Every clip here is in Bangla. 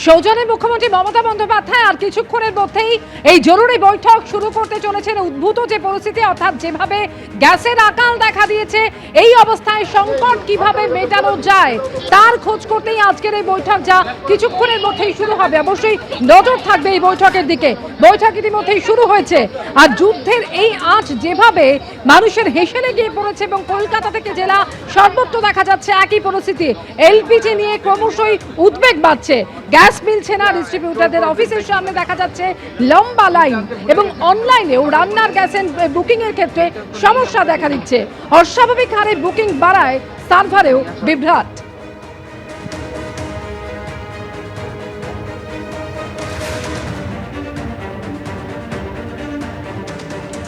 সৌজন্যে মুখ্যমন্ত্রী মমতা বন্দ্যোপাধ্যায় আর কিছুক্ষণের মধ্যেই এই জরুরি বৈঠক শুরু করতে চলেছেন। উদ্ভূত যে পরিস্থিতি, অর্থাৎ যেভাবে গ্যাসের আকাল দেখা দিয়েছে, এই অবস্থায় সংকট কিভাবে মেটানো যায় তার খোঁজ করতেই আজকের এই বৈঠক, যা কিছুক্ষণের মধ্যেই শুরু হবে। অবশ্যই নজর থাকবে এই বৈঠকের দিকে। বৈঠক ইতিমধ্যেই শুরু হয়েছে। আর যুদ্ধের এই আঁচ যেভাবে মানুষের হেসেলে গিয়ে পড়েছে এবং কলকাতা থেকে জেলা সর্বত্র দেখা যাচ্ছে একই পরিস্থিতি। এলপিজি নিয়ে ক্রমশই উদ্বেগ বাড়ছে। গ্যাস মিলছে না, ডিস্ট্রিবিউটারদের অফিসের সামনে দেখা যাচ্ছে লম্বা লাইন এবং অনলাইনেও রান্নার গ্যাসের বুকিং এর ক্ষেত্রে সমস্যা দেখা দিচ্ছে। অস্বাভাবিক হারে বুকিং বাড়ায় সার্ভারেও বিভ্রাট।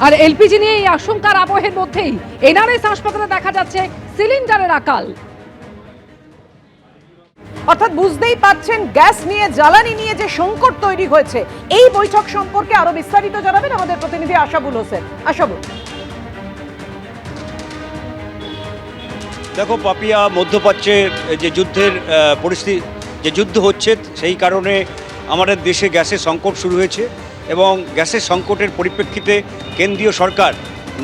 আর এলপিজি নিয়ে এই আশঙ্কার আবহের মধ্যেই এনআরএস হাসপাতালে দেখা যাচ্ছে সিলিন্ডারের আকাল। অর্থাৎ বুঝতেই পারছেন গ্যাস নিয়ে, জ্বালানি নিয়ে যে সংকট তৈরি হয়েছে। এই বৈঠক সম্পর্কে আরো বিস্তারিত জানাবেন আমাদের প্রতিনিধি আশাবুল হোসেন। আশাবুল, দেখো পাপিয়া, মধ্যপ্রাচ্যে যে যুদ্ধের পরিস্থিতি, যে যুদ্ধ হচ্ছে সেই কারণে আমাদের দেশে গ্যাসের সংকট শুরু হয়েছে এবং গ্যাসের সংকটের পরিপ্রেক্ষিতে কেন্দ্রীয় সরকার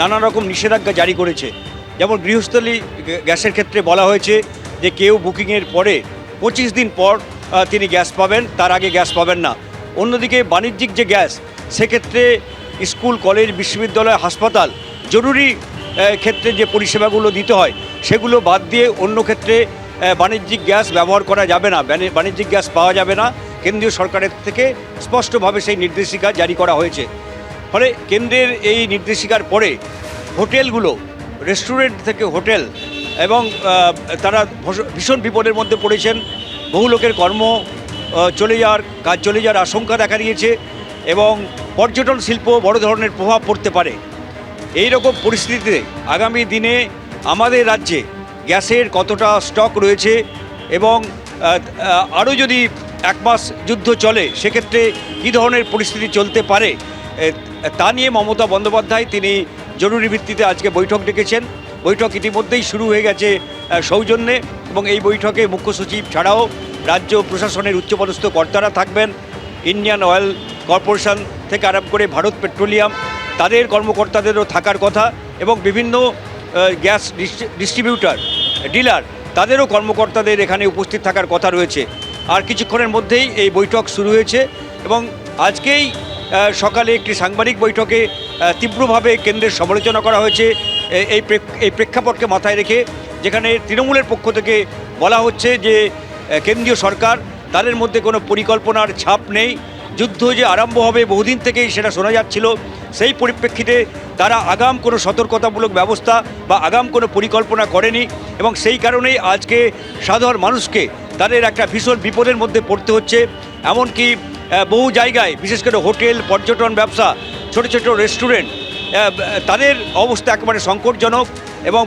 নানা রকম নিষেধাজ্ঞা জারি করেছে। যেমন গৃহস্থলী গ্যাসের ক্ষেত্রে বলা হয়েছে যে কেউ বুকিংয়ের পরে 25 দিন পর তিনি গ্যাস পাবেন, তার আগে গ্যাস পাবেন না। অন্যদিকে বাণিজ্যিক যে গ্যাস, সেক্ষেত্রে স্কুল, কলেজ, বিশ্ববিদ্যালয়, হাসপাতাল, জরুরি ক্ষেত্রে যে পরিষেবাগুলো দিতে হয় সেগুলো বাদ দিয়ে অন্য ক্ষেত্রে বাণিজ্যিক গ্যাস ব্যবহার করা যাবে না, বাণিজ্যিক গ্যাস পাওয়া যাবে না। কেন্দ্রীয় সরকারের থেকে স্পষ্টভাবে সেই নির্দেশিকা জারি করা হয়েছে। ফলে কেন্দ্রের এই নির্দেশিকার পরে হোটেলগুলো, রেস্টুরেন্ট থেকে হোটেল, এবং তারা ভীষণ বিপদের মধ্যে পড়েছেন। বহু লোকের কর্ম কাজ চলে যাওয়ার আশঙ্কা দেখা দিয়েছে এবং পর্যটন শিল্প বড় ধরনের প্রভাব পড়তে পারে। এই রকম পরিস্থিতিতে আগামী দিনে আমাদের রাজ্যে গ্যাসের কতটা স্টক রয়েছে এবং আরও যদি 1 মাস যুদ্ধ চলে সেক্ষেত্রে কী ধরনের পরিস্থিতি চলতে পারে তা নিয়ে মমতা বন্দ্যোপাধ্যায় তিনি জরুরি ভিত্তিতে আজকে বৈঠক ডেকেছেন। বৈঠক ইতিমধ্যেই শুরু হয়ে গেছে সৌজন্যে, এবং এই বৈঠকে মুখ্য সচিব ছাড়াও রাজ্য প্রশাসনের উচ্চপদস্থ কর্তারা থাকবেন। ইন্ডিয়ান অয়েল কর্পোরেশন থেকে আরম্ভ করে ভারত পেট্রোলিয়াম, তাদের কর্মকর্তাদেরও থাকার কথা, এবং বিভিন্ন গ্যাস ডিস্ট্রিবিউটার, ডিলার, তাদেরও কর্মকর্তাদের এখানে উপস্থিত থাকার কথা রয়েছে। আর কিছুক্ষণের মধ্যেই এই বৈঠক শুরু হয়েছে এবং আজকেই সকালে একটি সাংবাদিক বৈঠকে তীব্রভাবে কেন্দ্রের সমালোচনা করা হয়েছে এই প্রেক্ষাপটকে মাথায় রেখে, যেখানে তৃণমূলের পক্ষ থেকে বলা হচ্ছে যে কেন্দ্রীয় সরকার, তাদের মধ্যে কোনো পরিকল্পনার ছাপ নেই। যুদ্ধ যে আরম্ভ হবে বহুদিন থেকেই সেটা শোনা যাচ্ছিল। সেই পরিপ্রেক্ষিতে তারা আগাম কোনো সতর্কতামূলক ব্যবস্থা বা আগাম কোনো পরিকল্পনা করেনি, এবং সেই কারণেই আজকে সাধারণ মানুষকে তাদের একটা ভীষণ বিপদের মধ্যে পড়তে হচ্ছে। এমনকি বহু জায়গায়, বিশেষ করে হোটেল, পর্যটন ব্যবসা, ছোট ছোট রেস্টুরেন্ট, তাদের অবস্থা একেবারে সংকটজনক এবং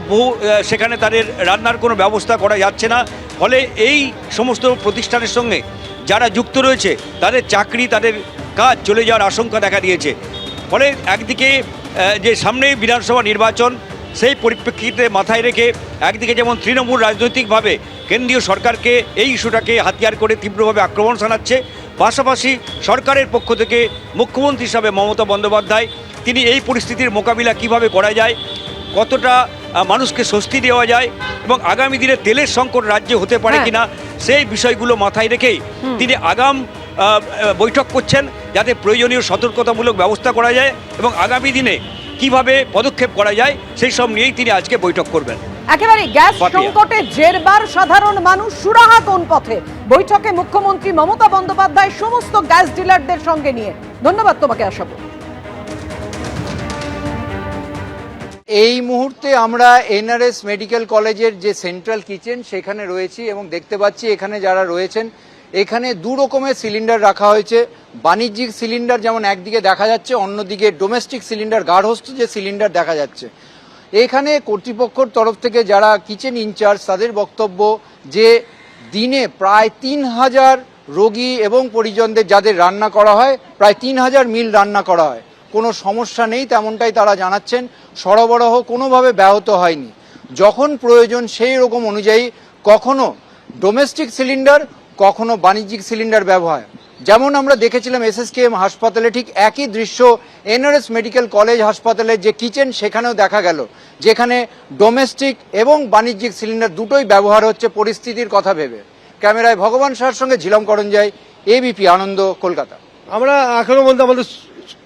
সেখানে তাদের রান্নার কোনো ব্যবস্থা করা যাচ্ছে না। ফলে এই সমস্ত প্রতিষ্ঠানের সঙ্গে যারা যুক্ত রয়েছে তাদের চাকরি, তাদের কাজ চলে যাওয়ার আশঙ্কা দেখা দিয়েছে। ফলে একদিকে যে সামনেই বিধানসভা নির্বাচন, সেই পরিপ্রেক্ষিতে মাথায় রেখে একদিকে যেমন তৃণমূল রাজনৈতিকভাবে কেন্দ্রীয় সরকারকে এই ইস্যুটাকে হাতিয়ার করে তীব্রভাবে আক্রমণ শানাচ্ছে, পাশাপাশি সরকারের পক্ষ থেকে মুখ্যমন্ত্রী হিসাবে মমতা বন্দ্যোপাধ্যায় তিনি এই পরিস্থিতির মোকাবিলা কিভাবে করা যায়, কতটা মানুষকে স্বস্তি দেওয়া যায় এবং আগামী দিনে তেলের সংকট রাজ্যে হতে পারে কিনা, সেই বিষয়গুলো মাথায় রেখেই তিনি আগাম বৈঠক করছেন, যাতে প্রয়োজনীয় সতর্কতামূলক ব্যবস্থা করা যায় এবং আগামী দিনে কিভাবে পদক্ষেপ করা যায় সেই সব নিয়েই তিনি আজকে বৈঠক করবেন। একেবারে গ্যাস সংকটে জেরবার সাধারণ মানুষ, সুরাহা কোন পথে? বৈঠকে মুখ্যমন্ত্রী মমতা বন্দ্যোপাধ্যায় সমস্ত গ্যাস ডিলারদের সঙ্গে নিয়ে। ধন্যবাদ তোমাকে আশাবুল। এই মুহূর্তে আমরা এনআরএস মেডিকেল কলেজের যে সেন্ট্রাল কিচেন সেখানে রয়েছি এবং দেখতে পাচ্ছি এখানে যারা রয়েছেন, এখানে 2 রকমের সিলিন্ডার রাখা হয়েছে। বাণিজ্যিক সিলিন্ডার যেমন একদিকে দেখা যাচ্ছে, অন্যদিকে ডোমেস্টিক সিলিন্ডার, গার্হস্থ্য যে সিলিন্ডার দেখা যাচ্ছে। এখানে কর্তৃপক্ষের তরফ থেকে যারা কিচেন ইনচার্জ, তাদের বক্তব্য যে দিনে প্রায় 3000 রোগী এবং পরিজনদের যাদের রান্না করা হয়, প্রায় 3000 মিল রান্না করা হয়। কোনো সমস্যা নেই তেমনটাই তারা জানাচ্ছেন। সরবরাহ কোনোভাবে ব্যাহত হয়নি। যখন প্রয়োজন সেই রকম অনুযায়ী কখনো ডোমেস্টিক সিলিন্ডার, কখনো বাণিজ্যিক সিলিন্ডার ব্যবহার। যেমন আমরা দেখেছিলাম SSKM হাসপাতালে ঠিক একই দৃশ্য NRS মেডিকেল কলেজ হাসপাতালের যে কিচেন সেখানেও দেখা গেল, যেখানে ডোমেস্টিক এবং বাণিজ্যিক সিলিন্ডার দুটোই ব্যবহার হচ্ছে পরিস্থিতির কথা ভেবে। ক্যামেরায় ভগবান সাহার সঙ্গে ঝিলম করঞ্জাই, ABP আনন্দ, কলকাতা। আমরা এখনো বলতে আমাদের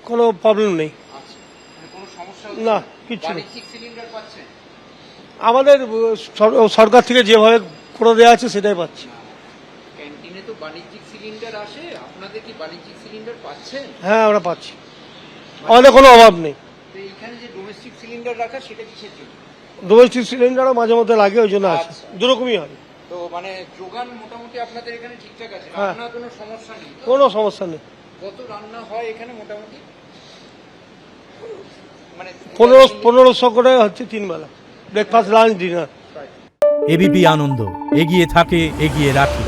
কোনো প্রবলেম নেই, না কিছু নেই। আমাদের সরকার থেকে যেভাবে করে দেওয়া আছে সেটাই পাচ্ছি। ক্যান্টিনে তো বাণিজ্যিক সিলিন্ডার আসে, আপনাদের কি বাণিজ্যিক সিলিন্ডার পাচ্ছেন? হ্যাঁ আমরা পাচ্ছি, আমাদের কোনো অভাব নেই। তো এইখানে যে ডোমেস্টিক সিলিন্ডার রাখা সেটা কিসের জন্য? ডোমেস্টিক সিলিন্ডারও মাঝে মধ্যে লাগে, ওই জন্য আছে, দুরকমই হয়। তো মানে যোগান মোটামুটি আপনাদের এখানে ঠিকঠাক আছে, হ্যাঁ। আপনার কোনো সমস্যা নেই? কোনো সমস্যা নেই। কত রান্না হয় এখানে মোটামুটি? মানে 1500 করে হচ্ছে 3 বেলা, ব্রেকফাস্ট, লাঞ্চ, ডিনার। ABP আনন্দ এগিয়ে থাকে, এগিয়ে রাখে।